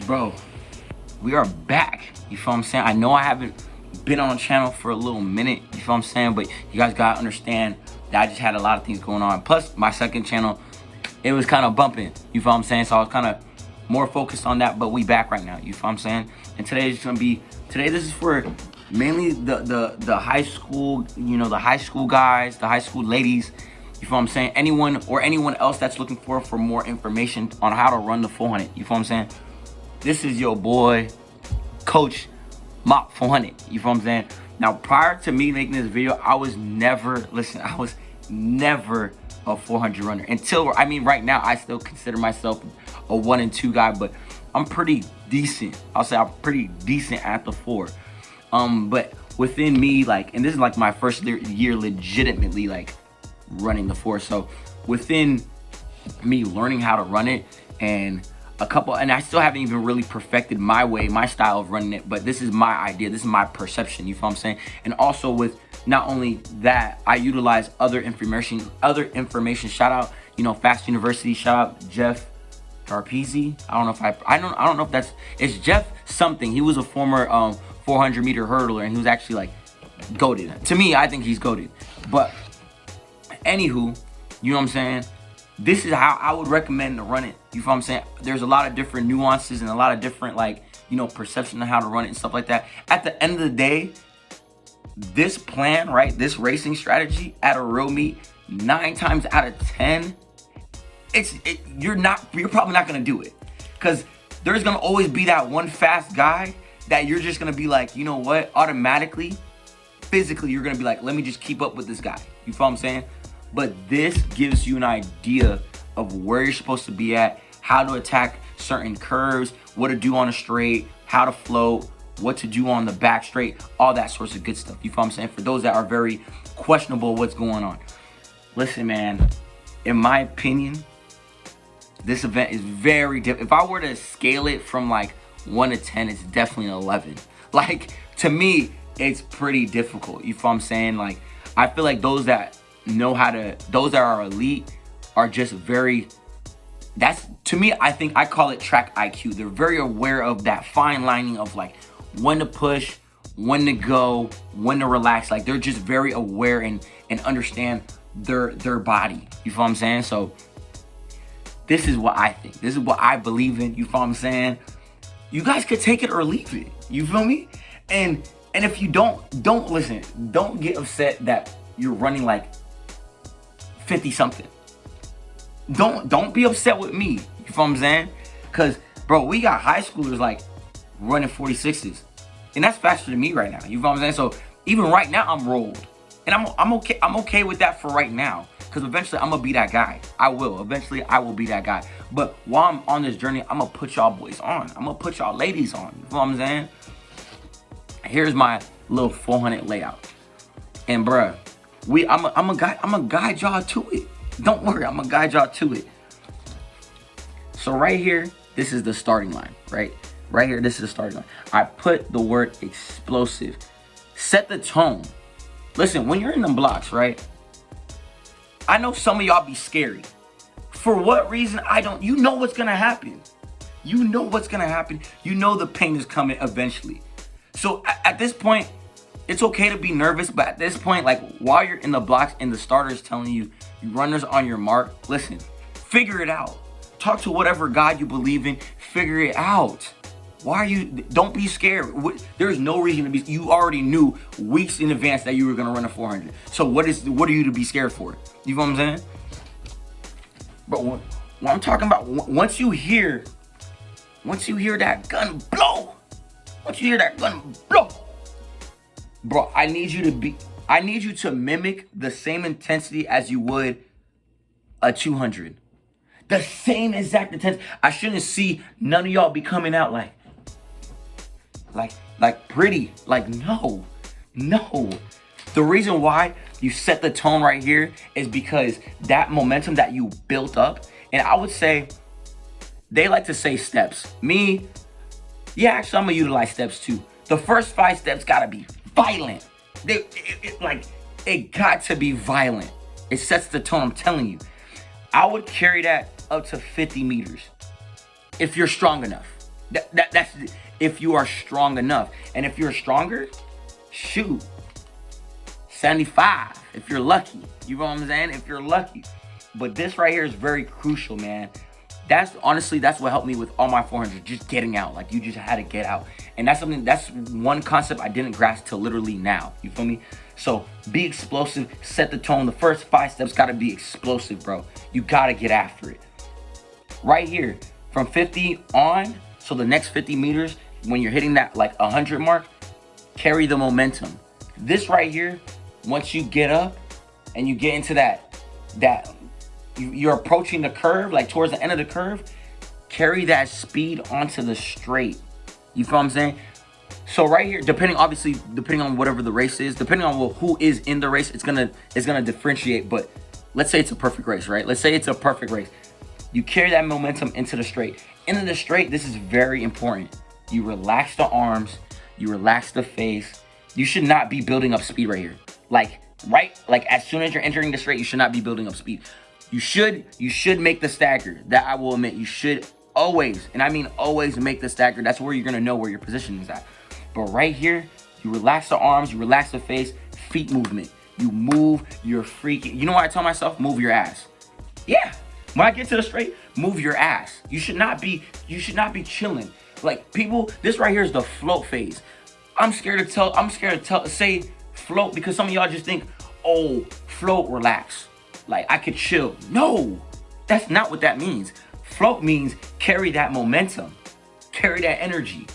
Bro, we are back. You feel what I'm saying? I know I haven't been on the channel for a little minute, you feel what I'm saying? But you guys gotta understand that I just had a lot of things going on. Plus, my second channel, it was kind of bumping, you feel what I'm saying? So I was kind of more focused on that, but we back right now, you feel what I'm saying? And today is gonna be, this is for mainly the high school, the high school guys, the high school ladies, you feel what I'm saying? Anyone else that's looking for more information on how to run the 400, you feel what I'm saying? This is your boy, Coach Mop 400. You feel what I'm saying? Now, prior to me making this video, I was never a 400 runner. Right now, I still consider myself a 1 and 2 guy, but I'm pretty decent. I'll say I'm pretty decent at the 4. But within me, and this is my first year legitimately running the 4. So within me learning how to run it and I still haven't even really perfected my style of running it, but this is my idea, this is my perception, you feel what I'm saying? And also with not only that, I utilize other information, shout out, Fast University, shout out Jeff Tarpezi. I don't know if it's Jeff something. He was a former 400 meter hurdler, and he was actually goated. To me, I think he's goated. But anywho, you know what I'm saying? This is how I would recommend to run it. You feel what I'm saying? There's a lot of different nuances and a lot of different perception of how to run it and stuff like that. At the end of the day, this plan, right? This racing strategy at a real meet, 9 times out of 10, you're probably not gonna do it. Because there's gonna always be that one fast guy that you're just gonna be you know what? Automatically, physically, you're gonna be let me just keep up with this guy. You feel what I'm saying? But this gives you an idea of where you're supposed to be at, how to attack certain curves, what to do on a straight, how to float, what to do on the back straight, all that sorts of good stuff. You feel what I'm saying? For those that are very questionable what's going on. Listen, man, in my opinion, this event is very different. If I were to scale it from 1 to 10, it's definitely an 11. To me, it's pretty difficult. You feel what I'm saying? I feel like those that are elite are just to me, I think I call it track IQ. They're very aware of that fine lining of when to push, when to go, when to relax. They're just very aware and understand their body. You feel what I'm saying? So this is what I think. This is what I believe in. You feel what I'm saying? You guys could take it or leave it. You feel me? And if you don't listen. Don't get upset that you're running 50 something. Don't be upset with me. You feel what I'm saying? Cause bro, we got high schoolers running 46s. And that's faster than me right now. You feel what I'm saying? So even right now I'm rolled. And I'm okay. I'm okay with that for right now. Cause eventually I'm gonna be that guy. Eventually I will be that guy. But while I'm on this journey, I'm gonna put y'all boys on. I'm gonna put y'all ladies on. You feel what I'm saying? Here's my little 400 layout. And bruh, I'm gonna guide y'all to it. Don't worry, I'm gonna guide y'all to it. So right here, this is the starting line, right? Right here, this is the starting line. I put the word explosive. Set the tone. Listen, when you're in them blocks, right? I know some of y'all be scary. For what reason? You know what's gonna happen. You know what's gonna happen. You know the pain is coming eventually. So at this point, it's okay to be nervous, but at this point, while you're in the blocks and the starter is telling you, you runners on your mark, listen, figure it out. Talk to whatever God you believe in, figure it out. Don't be scared. There's no reason to be, you already knew weeks in advance that you were gonna run a 400. So what are you to be scared for? You know what I'm saying? But what I'm talking about, once you hear that gun blow, bro, I need you to mimic the same intensity as you would a 200. The same exact intensity. I shouldn't see none of y'all be coming out pretty. No. The reason why you set the tone right here is because that momentum that you built up, and I would say, they like to say steps. Me, yeah, actually, I'm gonna utilize steps too. The first 5 steps gotta be violent. It got to be violent. It sets the tone, I'm telling you. I would carry that up to 50 meters if you're strong enough. That's if you are strong enough. And if you're stronger, shoot, 75 if you're lucky. You know what I'm saying? If you're lucky. But this right here is very crucial, man. That's honestly, that's what helped me with all my 400, just getting out. Like, you just had to get out. And that's something, that's one concept I didn't grasp till literally now. You feel me? So be explosive, set the tone. The first 5 steps got to be explosive, bro. You got to get after it. Right here, from 50 on, so the next 50 meters, when you're hitting that like 100 mark, carry the momentum. This right here, once you get up and you get into you're approaching the curve, like towards the end of the curve, carry that speed onto the straight. You feel what I'm saying? So right here, depending on whatever the race is, depending on who is in the race, it's gonna differentiate. But let's say it's a perfect race, right? Let's say it's a perfect race. You carry that momentum into the straight. Into the straight, this is very important. You relax the arms, you relax the face. You should not be building up speed right here. Like as soon as you're entering the straight, you should not be building up speed. You should make the stagger. That I will admit, you should always, and I mean always, make the stagger. That's where you're gonna know where your position is at. But right here, you relax the arms, you relax the face, feet movement. You move your freaking, you know what I tell myself? Move your ass. Yeah. When I get to the straight, move your ass. You should not be chilling. Like, people, this right here is the float phase. I'm scared to say float because some of y'all just think, oh, float, relax. Like, I could chill. No, that's not what that means. Float means carry that momentum, carry that energy.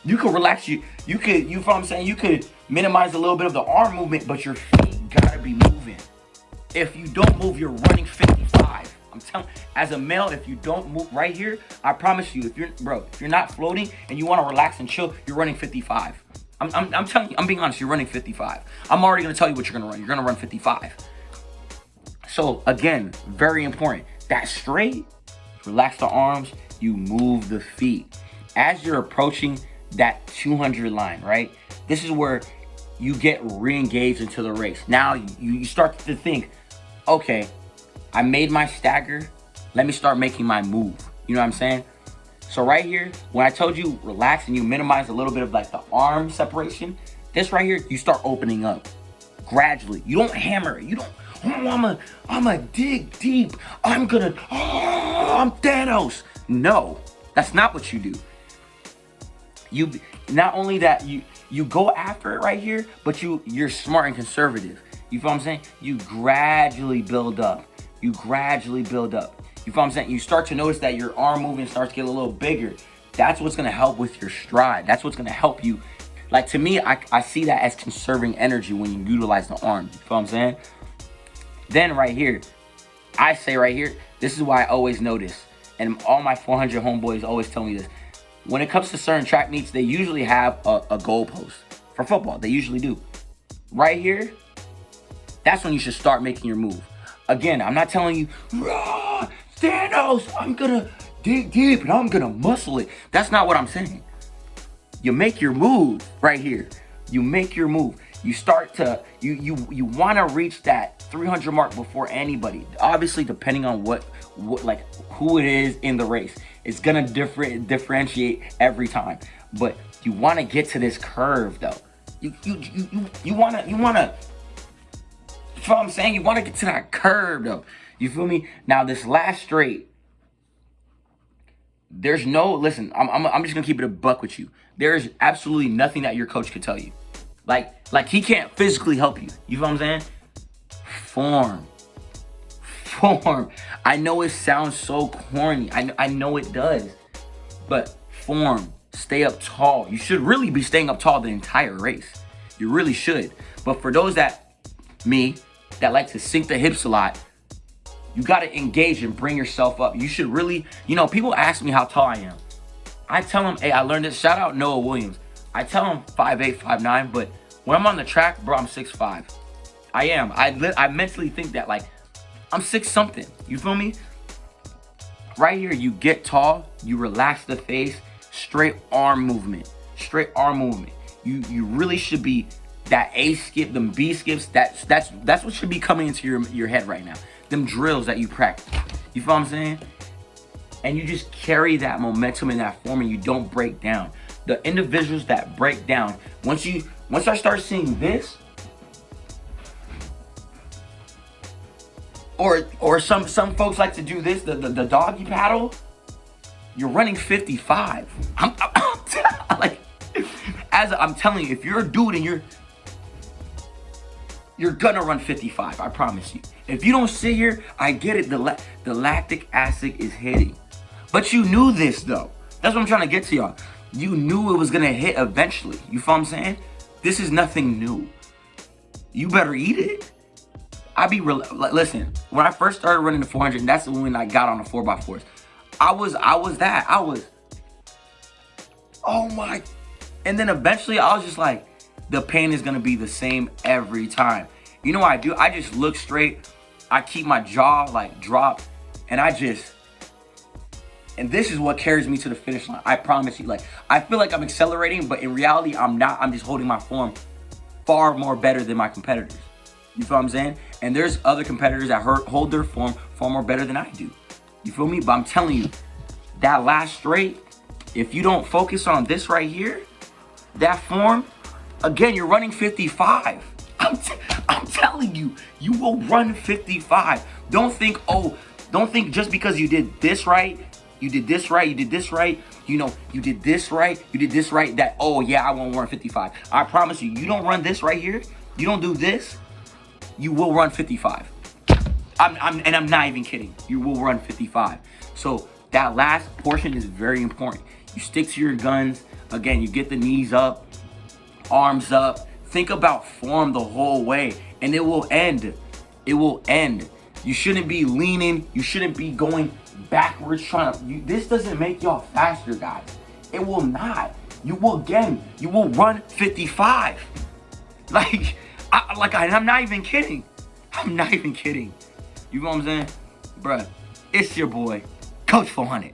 You could relax, you feel what I'm saying? You could minimize a little bit of the arm movement, but your feet gotta be moving. If you don't move, you're running 55. I'm telling, as a male, if you don't move right here, I promise you, if you're not floating and you want to relax and chill, you're running 55. I'm telling you, I'm being honest, you're running 55. I'm already gonna tell you what you're gonna run. You're gonna run 55. So again, very important. That straight, relax the arms, you move the feet. As you're approaching that 200 line, right? This is where you get re-engaged into the race. Now you start to think, okay, I made my stagger. Let me start making my move. You know what I'm saying? So right here, when I told you relax and you minimize a little bit of like the arm separation, this right here, you start opening up gradually. You don't hammer it. You don't, oh, I'm a dig deep. I'm Thanos. No, that's not what you do. You, not only that, you go after it right here, but you're smart and conservative. You feel what I'm saying? You gradually build up. You gradually build up. You feel what I'm saying? You start to notice that your arm movement starts to get a little bigger. That's what's going to help with your stride. That's what's going to help you. Like, to me, I see that as conserving energy when you utilize the arm. You feel what I'm saying? Then right here, I say right here, this is why I always notice. And all my 400 homeboys always tell me this. When it comes to certain track meets, they usually have a goalpost. For football, they usually do. Right here, that's when you should start making your move. Again, I'm not telling you, Thanos, I'm gonna dig deep and I'm gonna muscle it. That's not what I'm saying. You make your move right here. You make your move. You start to, you want to reach that 300 mark before anybody. Obviously, depending on what like who it is in the race, it's gonna differentiate every time. But you want to get to this curve though. You wanna. You feel what I'm saying? You want to get to that curve though. You feel me? Now this last straight, there's no, listen, I'm just gonna keep it a buck with you. There's absolutely nothing that your coach could tell you. Like he can't physically help you. You feel what I'm saying? Form. I know it sounds so corny. I know it does. But form. Stay up tall. You should really be staying up tall the entire race. You really should. But for those that like to sink the hips a lot, you got to engage and bring yourself up. You should really, people ask me how tall I am. I tell them, hey, I learned this. Shout out Noah Williams. I tell him 5'8", 5'9", but when I'm on the track, bro, I'm 6'5". I am. I mentally think that, like, I'm 6 something. You feel me? Right here, you get tall, you relax the face, straight arm movement. You really should be that A skip, them B skips. That's what should be coming into your head right now. Them drills that you practice. You feel what I'm saying? and you just carry that momentum in that form and you don't break down. The individuals that break down, once I start seeing this, or some folks like to do this, the doggy paddle, you're running 55. I'm like, I'm telling you, if you're a dude and you're gonna run 55, I promise you. If you don't sit here, I get it, the lactic acid is hitting. But you knew this though. That's what I'm trying to get to y'all. You knew it was gonna hit eventually. You feel what I'm saying? This is nothing new. You better eat it. Listen, when I first started running the 400, that's when I got on the 4x4s. I was, oh my. And then eventually I was just like, the pain is gonna be the same every time. You know what I do? I just look straight. I keep my jaw like dropped, and and this is what carries me to the finish line. I promise you. Like, I feel like I'm accelerating, but in reality, I'm not. I'm just holding my form far more better than my competitors. You feel what I'm saying? And there's other competitors that hold their form far more better than I do. You feel me? But I'm telling you, that last straight, if you don't focus on this right here, that form, again, you're running 55. I'm telling you, you will run 55. Don't think just because you did this right, you did this right, you did this right, you did this right, that, oh yeah, I won't run 55. I promise you, you don't run this right here, you don't do this, you will run 55. I'm not even kidding. You will run 55. So that last portion is very important. You stick to your guns. Again, you get the knees up, arms up. Think about form the whole way, and it will end. It will end. You shouldn't be leaning. You shouldn't be going backwards this doesn't make y'all faster, guys. It will not. You will run 55. I'm not even kidding. I'm not even kidding. You know what I'm saying? Bruh, it's your boy, Coach 400.